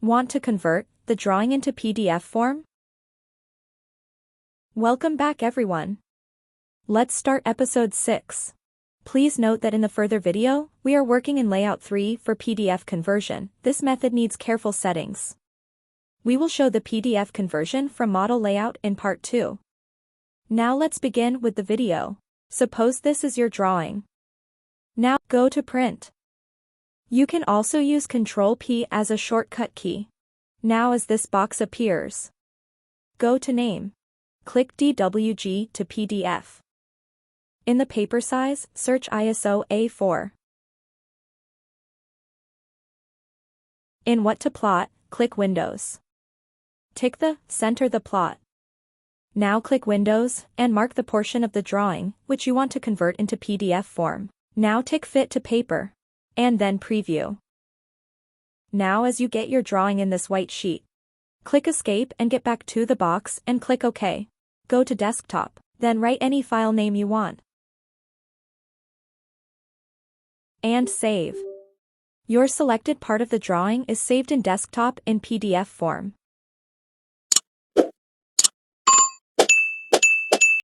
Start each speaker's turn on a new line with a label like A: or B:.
A: Want to convert the drawing into PDF form? Welcome back everyone. Let's start episode 6. Please note that in the further video, we are working in layout 3 for PDF conversion. This method needs careful settings. We will show the PDF conversion from model layout in part 2. Now let's begin with the video. Suppose this is your drawing. Now, go to print. You can also use Ctrl P as a shortcut key. Now as this box appears, go to name. Click DWG to PDF. In the paper size, search ISO A4. In what to plot, click Windows. Tick the Center the plot. Now click Windows and mark the portion of the drawing which you want to convert into PDF form. Now tick Fit to Paper. And then Preview. Now as you get your drawing in this white sheet, click Escape and get back to the box and click OK. Go to Desktop, then write any file name you want. And save. Your selected part of the drawing is saved in desktop in PDF form.